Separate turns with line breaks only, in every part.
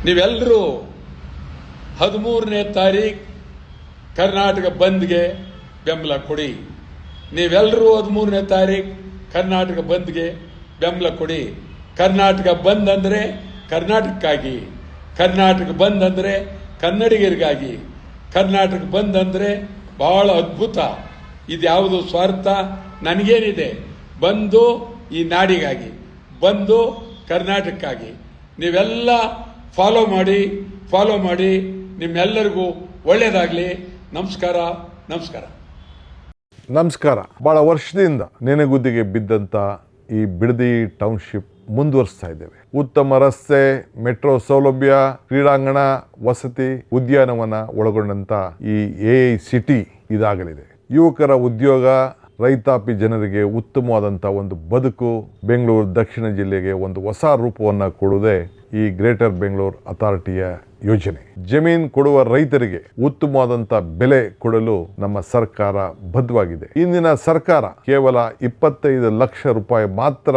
ನೀವೆಲ್ಲರೂ 13ನೇ ತಾರೀಕು ಕರ್ನಾಟಕ ಬಂದ್ಗೆ ಬೆಂಬಲ ಕೊಡಿ. ನೀವೆಲ್ಲರೂ 13ನೇ ತಾರೀಕು ಕರ್ನಾಟಕ ಬಂದ್ಗೆ ಬೆಂಬಲ ಕೊಡಿ. ಕರ್ನಾಟಕ ಬಂದ್ ಅಂದರೆ ಕರ್ನಾಟಕಕ್ಕಾಗಿ, ಕರ್ನಾಟಕ ಬಂದ್ ಅಂದರೆ ಕನ್ನಡಿಗರಿಗಾಗಿ, ಕರ್ನಾಟಕ ಬಂದ್ ಅಂದರೆ ಬಹಳ ಅದ್ಭುತ. ಇದ್ಯಾವುದು ಸ್ವಾರ್ಥ ನನಗೇನಿದೆ, ಬಂದು ಈ ನಾಡಿಗಾಗಿ, ಬಂದು ಕರ್ನಾಟಕಕ್ಕಾಗಿ. ನೀವೆಲ್ಲ ಫಾಲೋ ಮಾಡಿ ನಿಮ್ಮೆಲ್ಲರಿಗೂ ಒಳ್ಳೆಯದಾಗಲಿ. ನಮಸ್ಕಾರ.
ಬಹಳ ವರ್ಷದಿಂದ ನೆನೆಗುದ್ದಿಗೆ ಬಿದ್ದಂಥ ಈ ಬಿಡದಿ ಟೌನ್ಶಿಪ್ ಮುಂದುವರಿಸ್ತಾ ಇದ್ದೇವೆ. ಉತ್ತಮ ರಸ್ತೆ, ಮೆಟ್ರೋ ಸೌಲಭ್ಯ, ಕ್ರೀಡಾಂಗಣ, ವಸತಿ, ಉದ್ಯಾನವನ ಒಳಗೊಂಡಂತ ಈ ಸಿಟಿ ಇದಾಗಲಿದೆ. ಯುವಕರ ಉದ್ಯೋಗ, ರೈತಾಪಿ ಜನರಿಗೆ ಉತ್ತಮವಾದಂಥ ಒಂದು ಬದುಕು, ಬೆಂಗಳೂರು ದಕ್ಷಿಣ ಜಿಲ್ಲೆಗೆ ಒಂದು ಹೊಸ ರೂಪವನ್ನು ಕೊಡುವುದೇ ಈ ಗ್ರೇಟರ್ ಬೆಂಗಳೂರು ಅಥಾರಿಟಿಯ ಯೋಜನೆ. ಜಮೀನು ಕೊಡುವ ರೈತರಿಗೆ ಉತ್ತಮವಾದಂಥ ಬೆಲೆ ಕೊಡಲು ನಮ್ಮ ಸರ್ಕಾರ ಬದ್ಧವಾಗಿದೆ. ಇಂದಿನ ಸರ್ಕಾರ ಕೇವಲ 25 ಲಕ್ಷ ರೂಪಾಯಿ ಮಾತ್ರ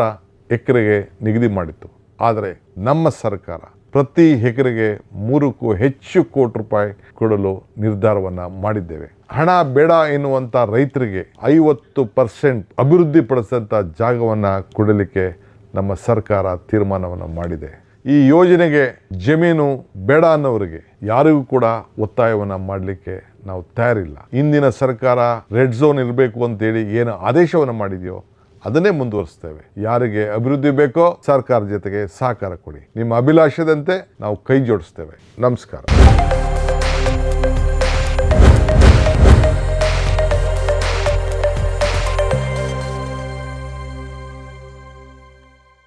ಎಕರೆಗೆ ನಿಗದಿ ಮಾಡಿತ್ತು. ಆದರೆ ನಮ್ಮ ಸರ್ಕಾರ ಪ್ರತಿ ಎಕರೆಗೆ 3ಕ್ಕೂ ಹೆಚ್ಚು ಕೋಟಿ ರೂಪಾಯಿ ಕೊಡಲು ನಿರ್ಧಾರವನ್ನು ಮಾಡಿದ್ದೇವೆ. ಹಣ ಬೇಡ ಎನ್ನುವಂಥ ರೈತರಿಗೆ 50% ಅಭಿವೃದ್ಧಿ ಪಡಿಸಿದಂಥ ಜಾಗವನ್ನು ಕೊಡಲಿಕ್ಕೆ ನಮ್ಮ ಸರ್ಕಾರ ತೀರ್ಮಾನವನ್ನು ಮಾಡಿದೆ. ಈ ಯೋಜನೆಗೆ ಜಮೀನು ಬೇಡ ಅನ್ನೋರಿಗೆ ಯಾರಿಗೂ ಕೂಡ ಒತ್ತಾಯವನ್ನು ಮಾಡಲಿಕ್ಕೆ ನಾವು ತಯಾರಿಲ್ಲ. ಇಂದಿನ ಸರ್ಕಾರ ರೆಡ್ ಝೋನ್ ಇರಬೇಕು ಅಂತೇಳಿ ಏನು ಆದೇಶವನ್ನು ಮಾಡಿದೆಯೋ ಅದನ್ನೇ ಮುಂದುವರಿಸ್ತೇವೆ. ಯಾರಿಗೆ ಅಭಿವೃದ್ಧಿ ಬೇಕೋ ಸರ್ಕಾರ ಜೊತೆಗೆ ಸಹಕಾರ ಕೊಡಿ. ನಿಮ್ಮ ಅಭಿಲಾಷದಂತೆ ನಾವು ಕೈ ಜೋಡಿಸ್ತೇವೆ. ನಮಸ್ಕಾರ.